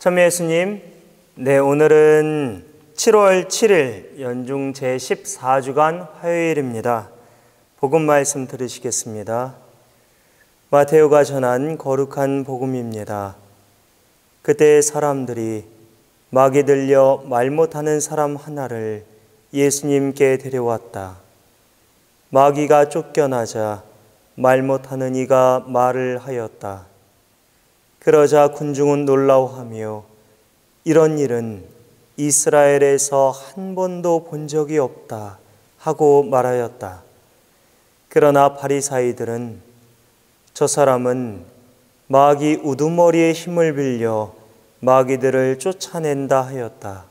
참 예수님, 네, 오늘은 7월 7일 연중 제14주간 화요일입니다. 복음 말씀 들으시겠습니다. 마테오가 전한 거룩한 복음입니다. 그때 사람들이 막이 들려 말 못하는 사람 하나를 예수님께 데려왔다. 마귀가 쫓겨나자 말 못하는 이가 말을 하였다. 그러자 군중은 놀라워하며 이런 일은 이스라엘에서 한 번도 본 적이 없다 하고 말하였다. 그러나 바리사이들은 저 사람은 마귀 우두머리의 힘을 빌려 마귀들을 쫓아낸다 하였다.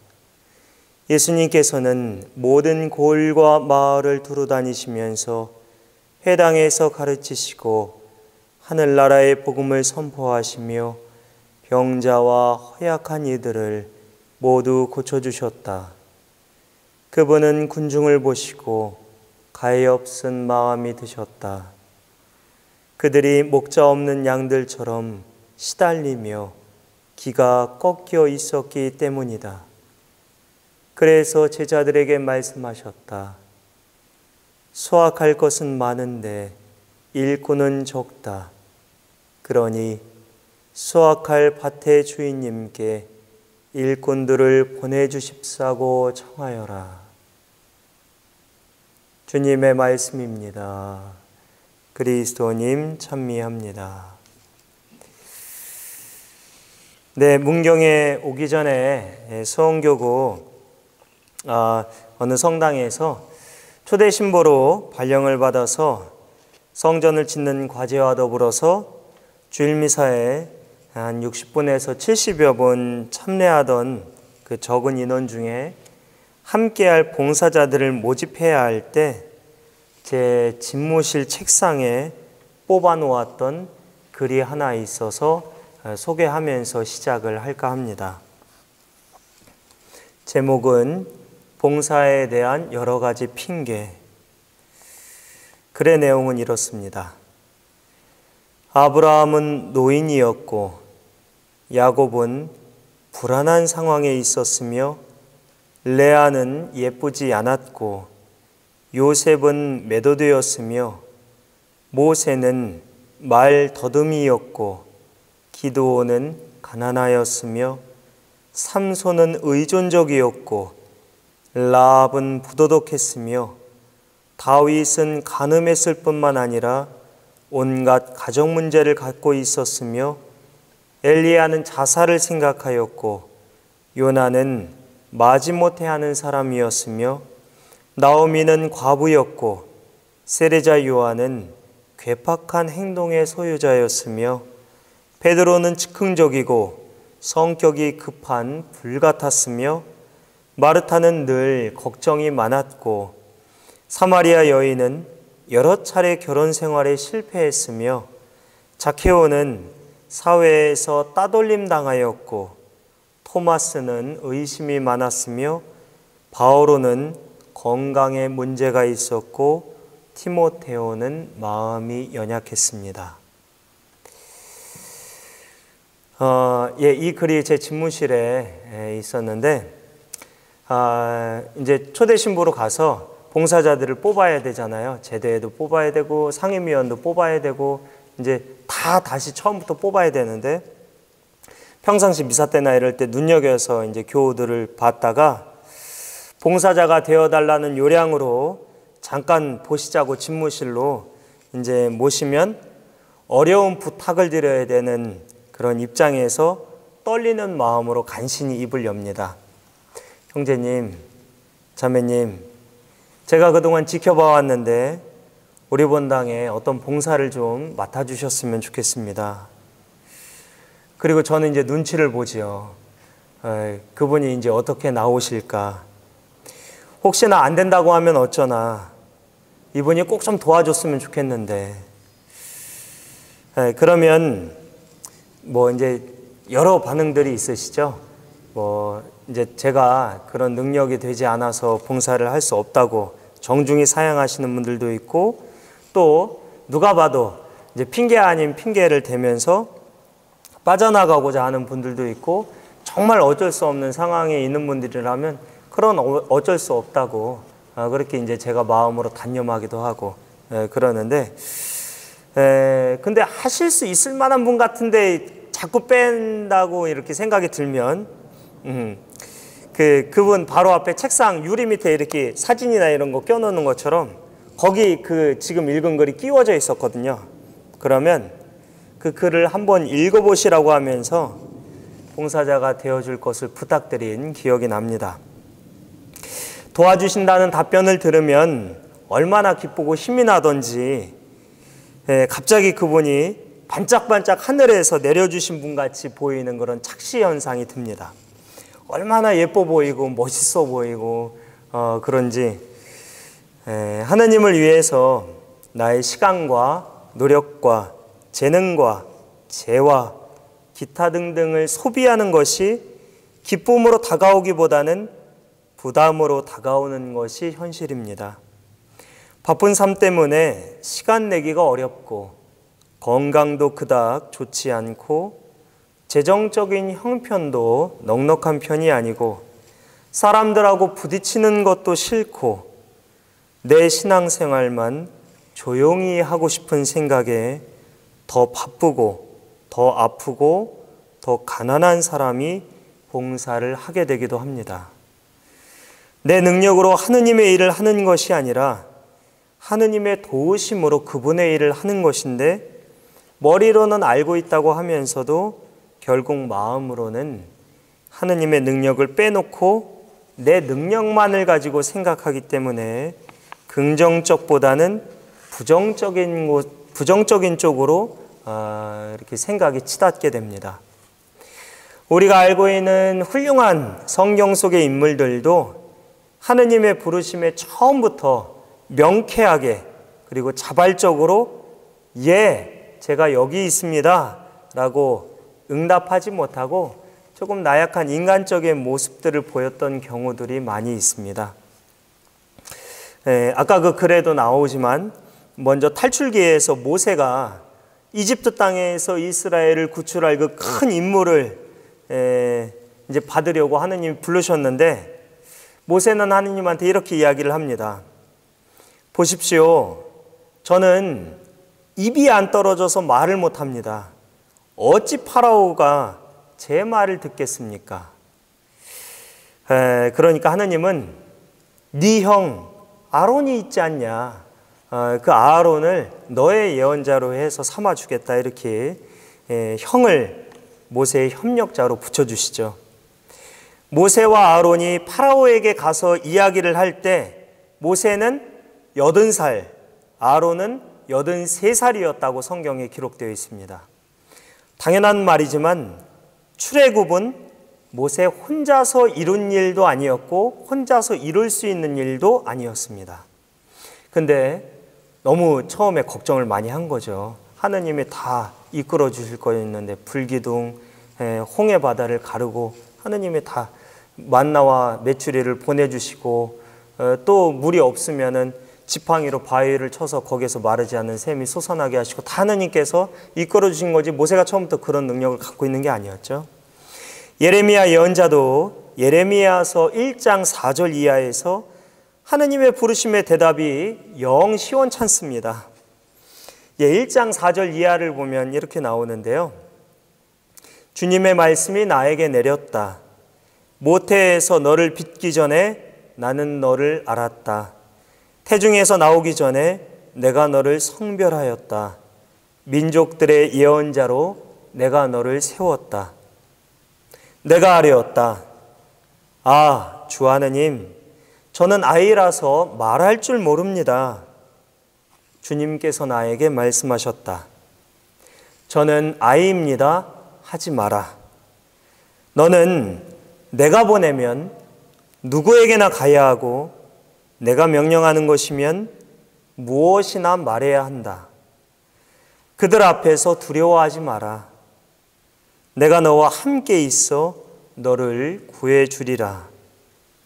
예수님께서는 모든 골과 마을을 두루 다니시면서 회당에서 가르치시고 하늘나라의 복음을 선포하시며 병자와 허약한 이들을 모두 고쳐주셨다. 그분은 군중을 보시고 가엾은 마음이 드셨다. 그들이 목자 없는 양들처럼 시달리며 기가 꺾여 있었기 때문이다. 그래서 제자들에게 말씀하셨다. 수확할 것은 많은데 일꾼은 적다. 그러니 수확할 밭의 주인님께 일꾼들을 보내주십사고 청하여라. 주님의 말씀입니다. 그리스도님 찬미합니다. 네, 문경에 오기 전에 수원교구 어느 성당에서 초대 신부로 발령을 받아서 성전을 짓는 과제와 더불어서 주일미사에 한 60분에서 70여 분 참여하던 그 적은 인원 중에 함께할 봉사자들을 모집해야 할 때 제 집무실 책상에 뽑아 놓았던 글이 하나 있어서 소개하면서 시작을 할까 합니다. 제목은 봉사에 대한 여러 가지 핑계. 글의 내용은 이렇습니다. 아브라함은 노인이었고 야곱은 불안한 상황에 있었으며 레아는 예쁘지 않았고 요셉은 매도되었으며 모세는 말 더듬이였고 기드온은 가난하였으며 삼손은 의존적이었고 라합은 부도덕했으며 다윗은 간음했을 뿐만 아니라 온갖 가정 문제를 갖고 있었으며 엘리야는 자살을 생각하였고 요나는 마지못해 하는 사람이었으며 나오미는 과부였고 세레자 요한은 괴팍한 행동의 소유자였으며 베드로는 즉흥적이고 성격이 급한 불 같았으며 마르타는 늘 걱정이 많았고 사마리아 여인은 여러 차례 결혼 생활에 실패했으며 자케오는 사회에서 따돌림 당하였고 토마스는 의심이 많았으며 바오로는 건강에 문제가 있었고 티모테오는 마음이 연약했습니다. 이 글이 제 집무실에 있었는데 이제 초대 신부로 가서 봉사자들을 뽑아야 되잖아요. 제대회도 뽑아야 되고 상임위원도 뽑아야 되고 이제 다시 처음부터 뽑아야 되는데 평상시 미사 때나 이럴 때 눈여겨서 이제 교우들을 봤다가 봉사자가 되어달라는 요량으로 잠깐 보시자고 집무실로 이제 모시면 어려운 부탁을 드려야 되는 그런 입장에서 떨리는 마음으로 간신히 입을 엽니다. 형제님, 자매님, 제가 그동안 지켜봐 왔는데 우리 본당에 어떤 봉사를 좀 맡아주셨으면 좋겠습니다. 그리고 저는 이제 눈치를 보지요. 그분이 이제 어떻게 나오실까. 혹시나 안 된다고 하면 어쩌나. 이분이 꼭 좀 도와줬으면 좋겠는데. 그러면 뭐 이제 여러 반응들이 있으시죠. 뭐 이제 제가 그런 능력이 되지 않아서 봉사를 할 수 없다고 정중히 사양하시는 분들도 있고, 또 누가 봐도 이제 핑계 아닌 핑계를 대면서 빠져나가고자 하는 분들도 있고, 정말 어쩔 수 없는 상황에 있는 분들이라면 그런 어쩔 수 없다고 그렇게 이제 제가 마음으로 단념하기도 하고 그러는데 근데 하실 수 있을 만한 분 같은데 자꾸 뺀다고 이렇게 생각이 들면 그분 바로 앞에 책상 유리 밑에 이렇게 사진이나 이런 거 껴놓는 것처럼 거기 그 지금 읽은 글이 끼워져 있었거든요. 그러면 그 글을 한번 읽어보시라고 하면서 봉사자가 되어줄 것을 부탁드린 기억이 납니다. 도와주신다는 답변을 들으면 얼마나 기쁘고 힘이 나던지 갑자기 그분이 반짝반짝 하늘에서 내려주신 분같이 보이는 그런 착시 현상이 듭니다. 얼마나 예뻐 보이고 멋있어 보이고 그런지 하느님을 위해서 나의 시간과 노력과 재능과 재와 기타 등등을 소비하는 것이 기쁨으로 다가오기보다는 부담으로 다가오는 것이 현실입니다. 바쁜 삶 때문에 시간 내기가 어렵고 건강도 그닥 좋지 않고 재정적인 형편도 넉넉한 편이 아니고 사람들하고 부딪히는 것도 싫고 내 신앙생활만 조용히 하고 싶은 생각에 더 바쁘고 더 아프고 더 가난한 사람이 봉사를 하게 되기도 합니다. 내 능력으로 하느님의 일을 하는 것이 아니라 하느님의 도우심으로 그분의 일을 하는 것인데 머리로는 알고 있다고 하면서도 결국 마음으로는 하느님의 능력을 빼놓고 내 능력만을 가지고 생각하기 때문에 긍정적보다는 부정적인 쪽으로 이렇게 생각이 치닫게 됩니다. 우리가 알고 있는 훌륭한 성경 속의 인물들도 하느님의 부르심에 처음부터 명쾌하게 그리고 자발적으로 제가 여기 있습니다 라고 응답하지 못하고 조금 나약한 인간적인 모습들을 보였던 경우들이 많이 있습니다. 아까 그 글에도 나오지만 먼저 탈출기에서 모세가 이집트 땅에서 이스라엘을 구출할 그 큰 임무를 이제 받으려고 하느님이 부르셨는데 모세는 하느님한테 이렇게 이야기를 합니다. 보십시오. 저는 입이 안 떨어져서 말을 못합니다. 어찌 파라오가 제 말을 듣겠습니까? 그러니까 하느님은 네 형 아론이 있지 않냐. 그 아론을 너의 예언자로 해서 삼아주겠다. 이렇게 형을 모세의 협력자로 붙여주시죠. 모세와 아론이 파라오에게 가서 이야기를 할 때 모세는 80살, 아론은 83살이었다고 성경에 기록되어 있습니다. 당연한 말이지만 출애굽은 모세 혼자서 이룬 일도 아니었고 혼자서 이룰 수 있는 일도 아니었습니다. 근데 너무 처음에 걱정을 많이 한 거죠. 하느님이 다 이끌어 주실 거였는데 불기둥, 홍해 바다를 가르고 하느님이 다 만나와 메추리를 보내주시고 또 물이 없으면은 지팡이로 바위를 쳐서 거기에서 마르지 않는 샘이 솟아나게 하시고 다 하느님께서 이끌어 주신 거지 모세가 처음부터 그런 능력을 갖고 있는 게 아니었죠. 예레미야 예언자도 예레미야서 1장 4절 이하에서 하느님의 부르심의 대답이 영 시원찮습니다. 1장 4절 이하를 보면 이렇게 나오는데요. 주님의 말씀이 나에게 내렸다. 모태에서 너를 빚기 전에 나는 너를 알았다. 태중에서 나오기 전에 내가 너를 성별하였다. 민족들의 예언자로 내가 너를 세웠다. 내가 아뢰었다. 주 하느님, 저는 아이라서 말할 줄 모릅니다. 주님께서 나에게 말씀하셨다. 저는 아이입니다. 하지 마라. 너는 내가 보내면 누구에게나 가야 하고 내가 명령하는 것이면 무엇이나 말해야 한다. 그들 앞에서 두려워하지 마라. 내가 너와 함께 있어 너를 구해주리라.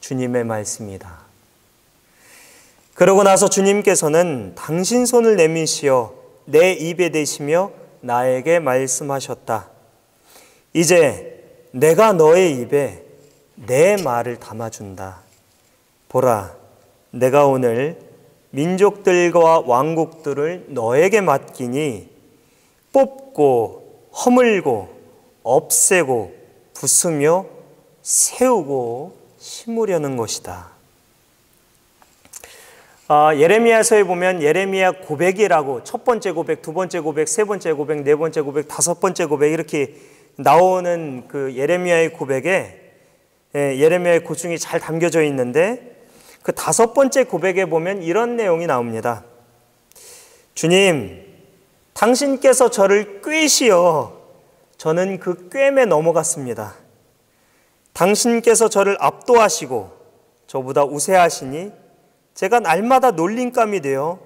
주님의 말씀이다. 그러고 나서 주님께서는 당신 손을 내미시어 내 입에 대시며 나에게 말씀하셨다. 이제 내가 너의 입에 내 말을 담아준다. 보라, 내가 오늘 민족들과 왕국들을 너에게 맡기니 뽑고 허물고 없애고 부수며 세우고 심으려는 것이다. 예레미야서에 보면 예레미야 고백이라고 첫 번째 고백, 두 번째 고백, 세 번째 고백, 네 번째 고백, 다섯 번째 고백 이렇게 나오는 그 예레미야의 고백에 예레미야의 고충이 잘 담겨져 있는데 그 다섯 번째 고백에 보면 이런 내용이 나옵니다. 주님, 당신께서 저를 꾀시어 저는 그 꾀에 넘어갔습니다. 당신께서 저를 압도하시고 저보다 우세하시니 제가 날마다 놀림감이 되어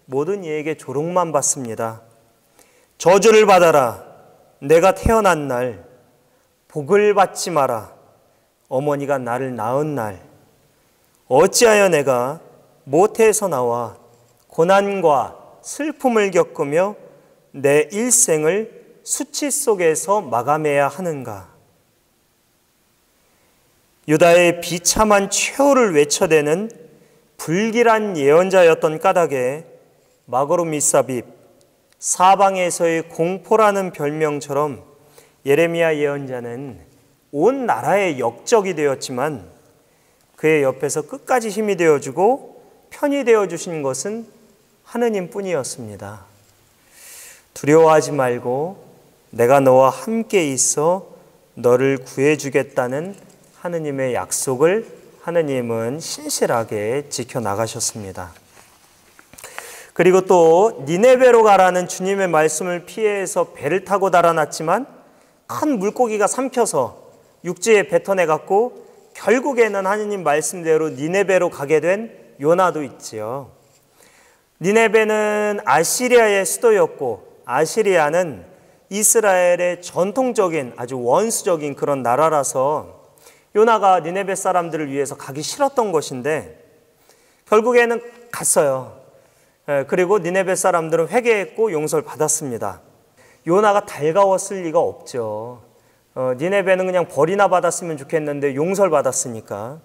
모든 이에게 조롱만 받습니다. 저주를 받아라. 내가 태어난 날, 복을 받지 마라. 어머니가 나를 낳은 날, 어찌하여 내가 모태에서 나와 고난과 슬픔을 겪으며 내 일생을 수치 속에서 마감해야 하는가? 유다의 비참한 최후를 외쳐대는 불길한 예언자였던 까닭에 마고로 미사빕, 사방에서의 공포라는 별명처럼 예레미야 예언자는 온 나라의 역적이 되었지만 그의 옆에서 끝까지 힘이 되어주고 편이 되어주신 것은 하느님뿐이었습니다. 두려워하지 말고 내가 너와 함께 있어 너를 구해주겠다는 하느님의 약속을 하느님은 신실하게 지켜나가셨습니다. 그리고 또 니네베로 가라는 주님의 말씀을 피해서 배를 타고 달아났지만 큰 물고기가 삼켜서 육지에 뱉어내갖고 결국에는 하느님 말씀대로 니네베로 가게 된 요나도 있지요. 니네베는 아시리아의 수도였고 아시리아는 이스라엘의 전통적인 아주 원수적인 그런 나라라서 요나가 니네베 사람들을 위해서 가기 싫었던 것인데 결국에는 갔어요. 그리고 니네베 사람들은 회개했고 용서를 받았습니다. 요나가 달가웠을 리가 없죠. 니네베는 그냥 벌이나 받았으면 좋겠는데 용서를 받았으니까.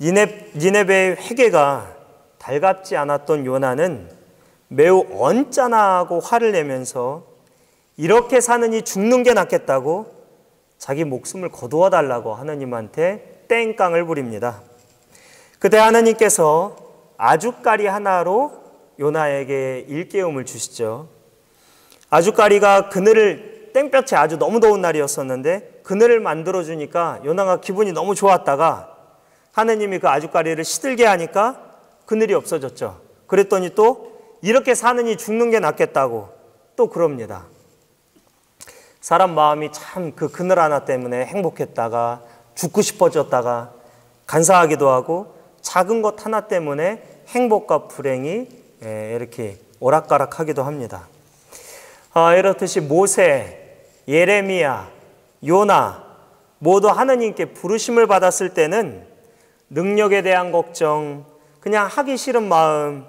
니네베의 회개가 달갑지 않았던 요나는 매우 언짢아하고 화를 내면서 이렇게 사느니 죽는 게 낫겠다고 자기 목숨을 거두어 달라고 하느님한테 땡깡을 부립니다. 그때 하느님께서 아주까리 하나로 요나에게 일깨움을 주시죠. 아주까리가 그늘을 땡볕에 아주 너무 더운 날이었었는데 그늘을 만들어주니까 요나가 기분이 너무 좋았다가 하느님이 그 아주까리를 시들게 하니까 그늘이 없어졌죠. 그랬더니 또 이렇게 사느니 죽는 게 낫겠다고 또 그럽니다. 사람 마음이 참 그 그늘 하나 때문에 행복했다가 죽고 싶어졌다가 간사하기도 하고 작은 것 하나 때문에 행복과 불행이 이렇게 오락가락하기도 합니다. 이렇듯이 모세, 예레미야, 요나 모두 하느님께 부르심을 받았을 때는 능력에 대한 걱정, 그냥 하기 싫은 마음,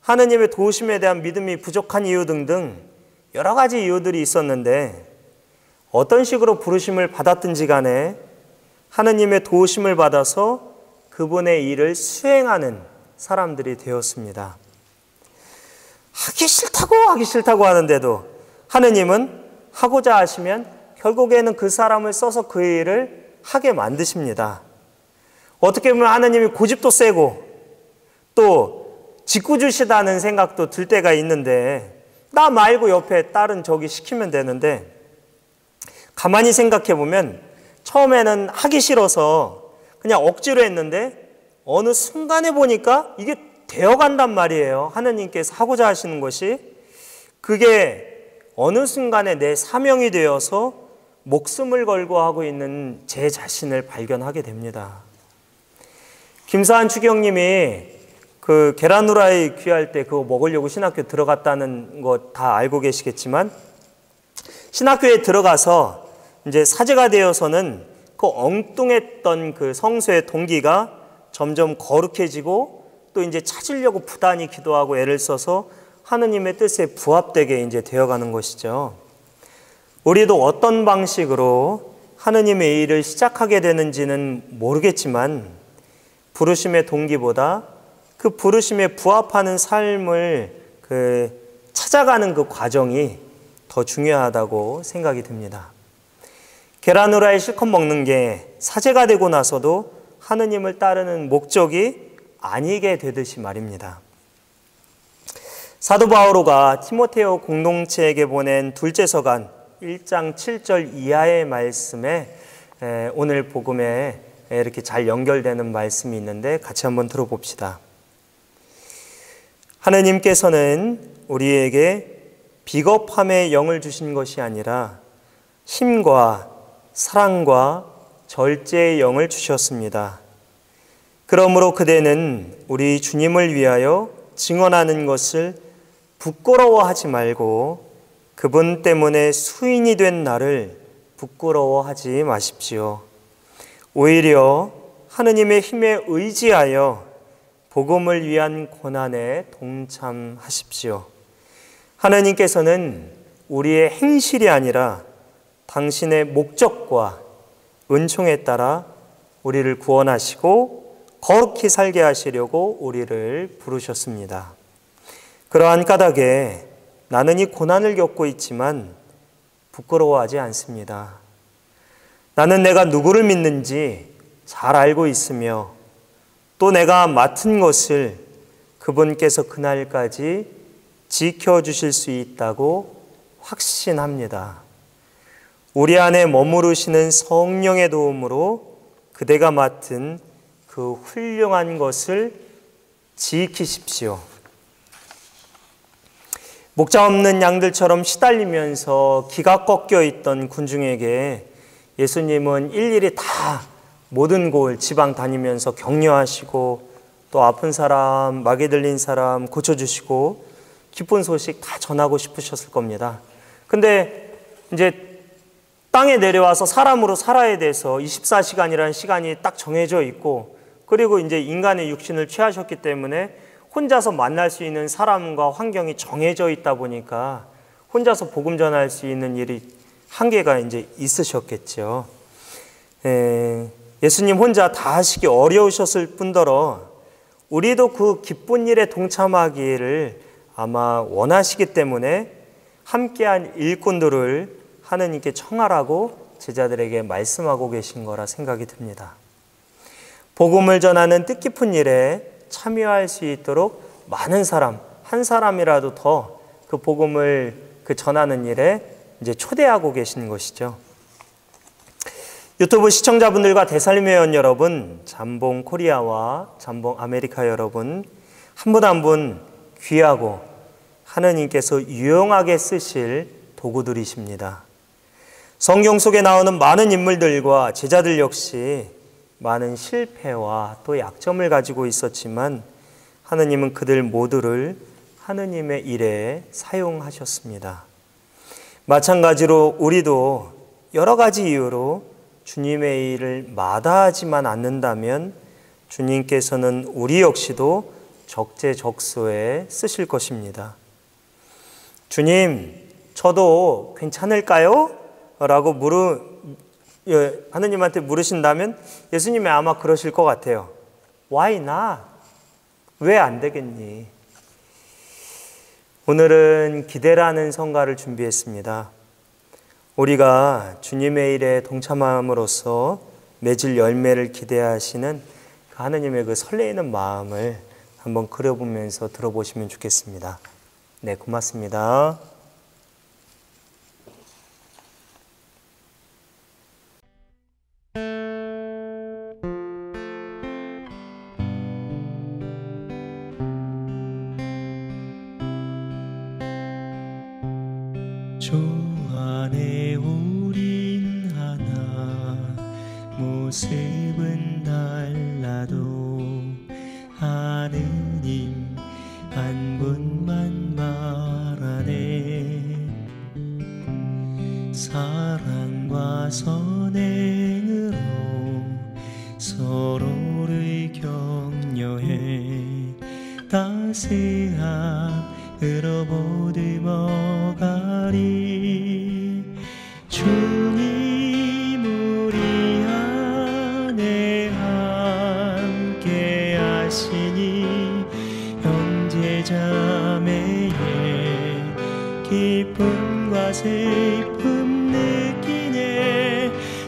하느님의 도우심에 대한 믿음이 부족한 이유 등등 여러 가지 이유들이 있었는데 어떤 식으로 부르심을 받았든지 간에 하느님의 도우심을 받아서 그분의 일을 수행하는 사람들이 되었습니다. 하기 싫다고 하는데도 하느님은 하고자 하시면 결국에는 그 사람을 써서 그 일을 하게 만드십니다. 어떻게 보면 하느님이 고집도 세고 또 짓궂으시다는 생각도 들 때가 있는데 나 말고 옆에 다른 저기 시키면 되는데 가만히 생각해 보면 처음에는 하기 싫어서 그냥 억지로 했는데 어느 순간에 보니까 이게 되어간단 말이에요. 하느님께서 하고자 하시는 것이 그게 어느 순간에 내 사명이 되어서 목숨을 걸고 하고 있는 제 자신을 발견하게 됩니다. 김사한 추경님이 그 계란 후라이 귀할 때 그거 먹으려고 신학교 들어갔다는 거 다 알고 계시겠지만 신학교에 들어가서 이제 사제가 되어서는 그 엉뚱했던 그 성수의 동기가 점점 거룩해지고 또 이제 찾으려고 부단히 기도하고 애를 써서 하느님의 뜻에 부합되게 이제 되어가는 것이죠. 우리도 어떤 방식으로 하느님의 일을 시작하게 되는지는 모르겠지만 부르심의 동기보다 그 부르심에 부합하는 삶을 찾아가는 그 과정이 더 중요하다고 생각이 듭니다. 계란 후라이 실컷 먹는 게 사제가 되고 나서도 하느님을 따르는 목적이 아니게 되듯이 말입니다. 사도 바오로가 티모테오 공동체에게 보낸 둘째 서간 1장 7절 이하의 말씀에 오늘 복음에 이렇게 잘 연결되는 말씀이 있는데 같이 한번 들어봅시다. 하느님께서는 우리에게 비겁함의 영을 주신 것이 아니라 힘과 사랑과 절제의 영을 주셨습니다. 그러므로 그대는 우리 주님을 위하여 증언하는 것을 부끄러워하지 말고 그분 때문에 수인이 된 나를 부끄러워하지 마십시오. 오히려 하느님의 힘에 의지하여 복음을 위한 고난에 동참하십시오. 하느님께서는 우리의 행실이 아니라 당신의 목적과 은총에 따라 우리를 구원하시고 거룩히 살게 하시려고 우리를 부르셨습니다. 그러한 까닭에 나는 이 고난을 겪고 있지만 부끄러워하지 않습니다. 나는 내가 누구를 믿는지 잘 알고 있으며 또 내가 맡은 것을 그분께서 그날까지 지켜주실 수 있다고 확신합니다. 우리 안에 머무르시는 성령의 도움으로 그대가 맡은 그 훌륭한 것을 지키십시오. 목자 없는 양들처럼 시달리면서 기가 꺾여 있던 군중에게 예수님은 일일이 다 모든 곳 지방 다니면서 격려하시고 또 아픈 사람, 마귀 들린 사람 고쳐주시고 기쁜 소식 다 전하고 싶으셨을 겁니다. 근데 이제 땅에 내려와서 사람으로 살아야 돼서 24시간이라는 시간이 딱 정해져 있고 그리고 이제 인간의 육신을 취하셨기 때문에 혼자서 만날 수 있는 사람과 환경이 정해져 있다 보니까 혼자서 복음 전할 수 있는 일이 한계가 이제 있으셨겠죠. 예수님 혼자 다 하시기 어려우셨을 뿐더러 우리도 그 기쁜 일에 동참하기를 아마 원하시기 때문에 함께한 일꾼들을 하느님께 청하라고 제자들에게 말씀하고 계신 거라 생각이 듭니다. 복음을 전하는 뜻깊은 일에 참여할 수 있도록 많은 사람, 한 사람이라도 더 그 복음을 전하는 일에 이제 초대하고 계시는 것이죠. 유튜브 시청자분들과 대살림의 회원 여러분, 잠봉 코리아와 잠봉 아메리카 여러분, 한 분 한 분 귀하고 하느님께서 유용하게 쓰실 도구들이십니다. 성경 속에 나오는 많은 인물들과 제자들 역시 많은 실패와 또 약점을 가지고 있었지만 하느님은 그들 모두를 하느님의 일에 사용하셨습니다. 마찬가지로 우리도 여러 가지 이유로 주님의 일을 마다하지만 않는다면 주님께서는 우리 역시도 적재적소에 쓰실 것입니다. 주님, 저도 괜찮을까요? 라고 하느님한테 물으신다면 예수님이 아마 그러실 것 같아요. Why not? 왜 안 되겠니? 오늘은 기대라는 성가를 준비했습니다. 우리가 주님의 일에 동참함으로써 맺을 열매를 기대하시는 하느님의 그 설레이는 마음을 한번 그려보면서 들어보시면 좋겠습니다. 네, 고맙습니다. 주 안에 우린 하나 모습은 달라도 하느님 한 분만 말하네. 사랑과 선행으로 서로를 격려해 따스함으로 보듬어가리. 주님은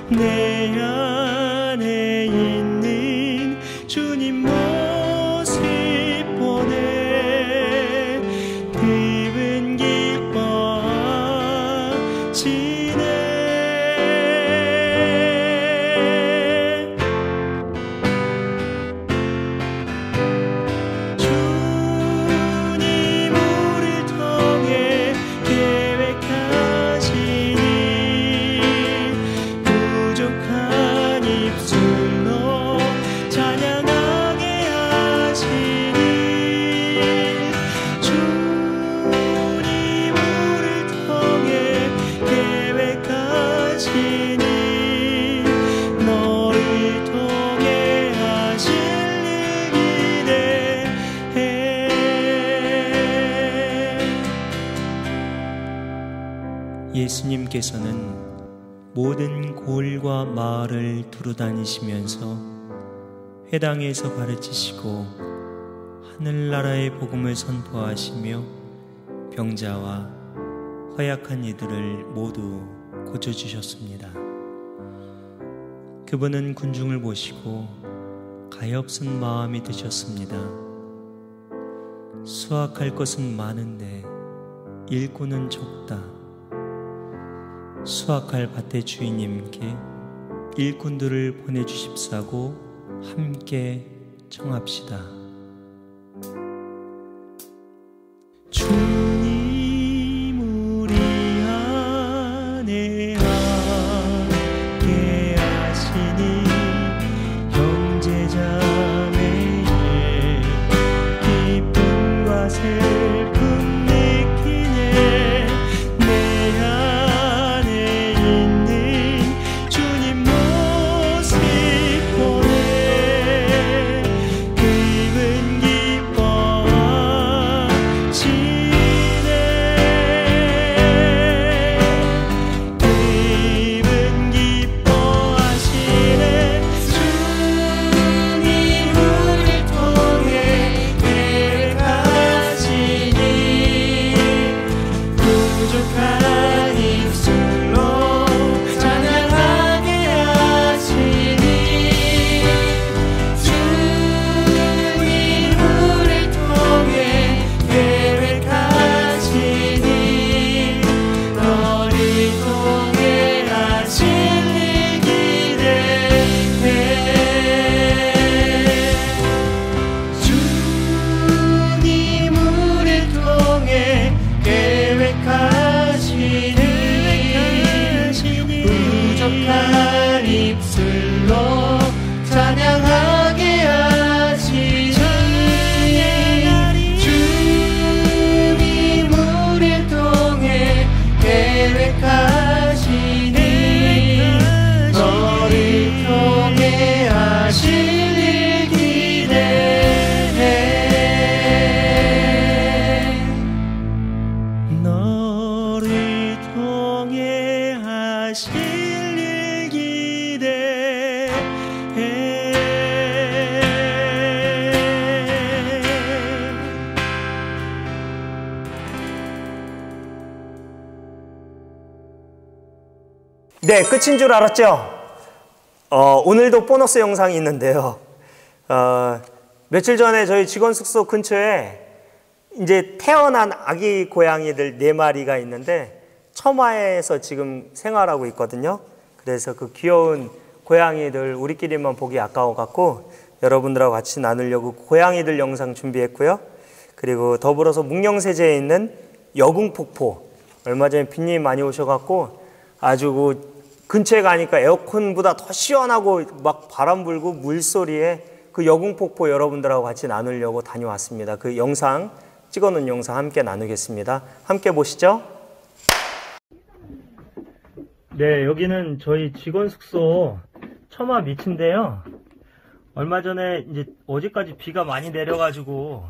내 안에 있는 주님 모습 보내 기분 기뻐하시네. 예수님께서는 모든 골과 마을을 두루다니시면서 회당에서 가르치시고 하늘나라의 복음을 선포하시며 병자와 허약한 이들을 모두 고쳐주셨습니다. 그분은 군중을 보시고 가엾은 마음이 드셨습니다. 수확할 것은 많은데 일꾼은 적다. 수확할 밭의 주인님께 일꾼들을 보내주십사고 함께 청합시다. 주님 우리 안에 함께 하시니 형제자매의 기쁨과 슬픔 느끼네. 내 안에 있는 주님 모습 보내 기분 기뻐하시네. 기분 기뻐하시네. 주님 우리를 통해 계획하시니 부족한 입술로 찬양하게 하시니 주님 우리를 통해 계획하시니 너를 통해 하실 일 기대해. 주님 우리를 통해 계획하시니 부족한 입술로 찬양하게 하시니 주님 우리를 통해 계획하시니 너를 통해 하실 일 기대해. 너를 통해 하실 일 기대해. 네, 끝인 줄 알았죠? 오늘도 보너스 영상이 있는데요. 며칠 전에 저희 직원 숙소 근처에 이제 태어난 아기 고양이들 4마리가 있는데 처마에서 지금 생활하고 있거든요. 그래서 그 귀여운 고양이들 우리끼리만 보기 아까워갖고 여러분들하고 같이 나누려고 고양이들 영상 준비했고요. 그리고 더불어서 묵령세제에 있는 여궁폭포, 얼마 전에 빈님이 많이 오셔갖고 아주 그 근처에 가니까 에어컨보다 더 시원하고 막 바람 불고 물소리에 그 여궁폭포 여러분들하고 같이 나누려고 다녀왔습니다. 그 영상, 찍어놓은 영상 함께 나누겠습니다. 함께 보시죠. 네, 여기는 저희 직원 숙소 처마 밑인데요. 얼마 전에 이제 어제까지 비가 많이 내려가지고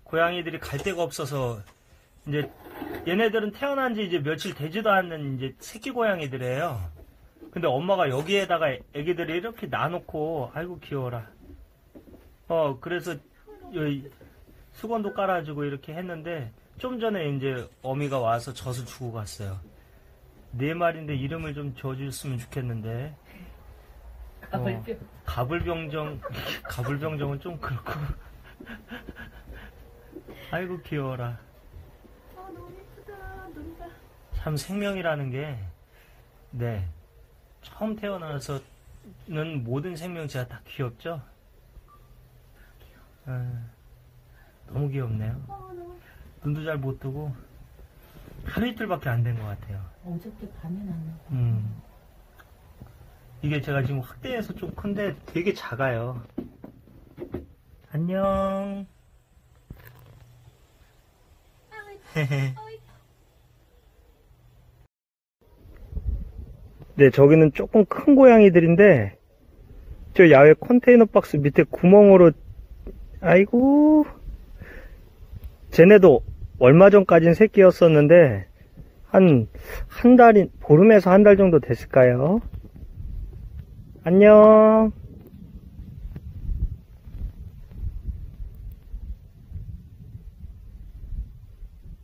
고양이들이 갈 데가 없어서 이제 얘네들은 태어난 지 이제 며칠 되지도 않는 이제 새끼 고양이들이에요. 근데 엄마가 여기에다가 애기들을 이렇게 놔놓고, 아이고 귀여워라. 그래서 여기 수건도 깔아주고 이렇게 했는데 좀 전에 이제 어미가 와서 젖을 주고 갔어요. 네 마리인데 이름을 좀 지어줬으면 좋겠는데. 가불병정. 가불병정은 좀 그렇고. 아이고 귀여워라. 너무 예쁘다. 놀이가. 참 생명이라는 게, 네, 처음 태어나서는 모든 생명체가 다 귀엽죠? 너무 귀엽네요. 너무. 눈도 잘 못 뜨고 하루 이틀밖에 안 된 것 같아요. 어저께 밤에 났나? 이게 제가 지금 확대해서 좀 큰데 되게 작아요. 안녕. 네, 저기는 조금 큰 고양이들인데 저 야외 컨테이너 박스 밑에 구멍으로, 아이고, 쟤네도 얼마 전까진 새끼였었는데 한 달이, 보름에서 한 달 정도 됐을까요? 안녕.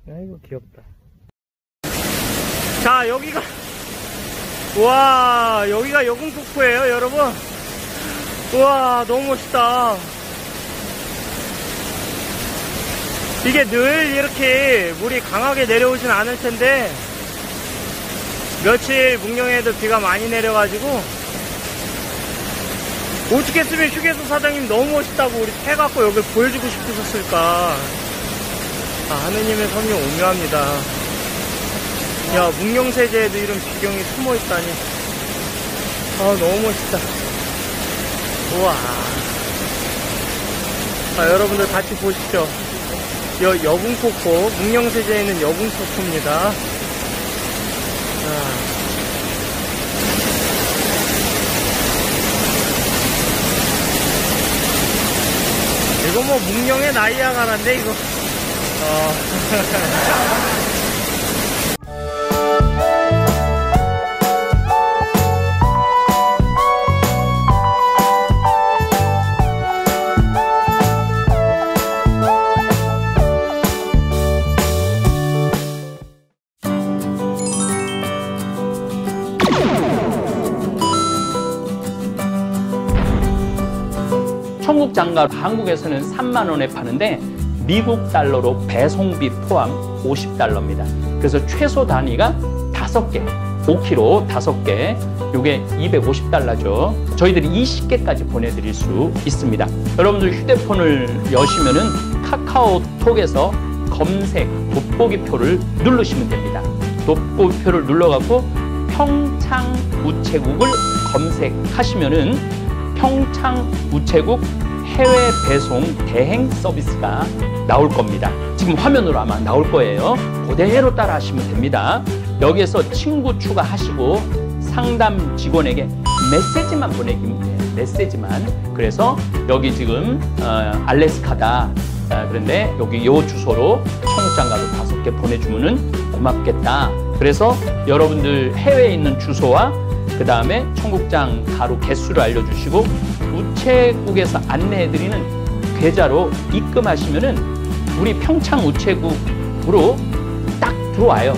아이고 귀엽다. 자, 여기가, 우와, 여기가 여궁폭포예요 여러분. 우와, 너무 멋있다. 이게 늘 이렇게 물이 강하게 내려오진 않을 텐데 며칠 묵령에도 비가 많이 내려가지고, 어떻게 했으면 휴게소 사장님 너무 멋있다고 우리 해갖고 여길 보여주고 싶으셨을까. 하느님의 섭리 오묘합니다. 야, 묵령세제에도 이런 비경이 숨어있다니. 너무 멋있다. 우와. 자, 여러분들 같이 보시죠. 여궁폭포, 묵령세제에 있는 여궁폭포입니다. 이거 뭐 묵령의 나이아가라인데 이거. 청국장갑 한국에서는 3만 원에 파는데 미국 달러로 배송비 포함 50달러입니다. 그래서 최소 단위가 5개, 5kg 5개, 요게 250달러죠. 저희들이 20개까지 보내드릴 수 있습니다. 여러분들 휴대폰을 여시면은 카카오톡에서 검색 돋보기표를 누르시면 됩니다. 돋보기표를 눌러갖고 평창우체국을 검색하시면은 평창우체국 해외 배송 대행 서비스가 나올 겁니다. 지금 화면으로 아마 나올 거예요. 그대로 따라 하시면 됩니다. 여기에서 친구 추가하시고 상담 직원에게 메시지만 보내기면 돼요. 메시지만. 그래서 여기 지금 알래스카다. 그런데 여기 요 주소로 청국장갑을 5개 보내주면은 고맙겠다. 그래서 여러분들 해외에 있는 주소와 그 다음에 청국장 가루 개수를 알려주시고 우체국에서 안내해드리는 계좌로 입금하시면은 우리 평창 우체국으로 딱 들어와요.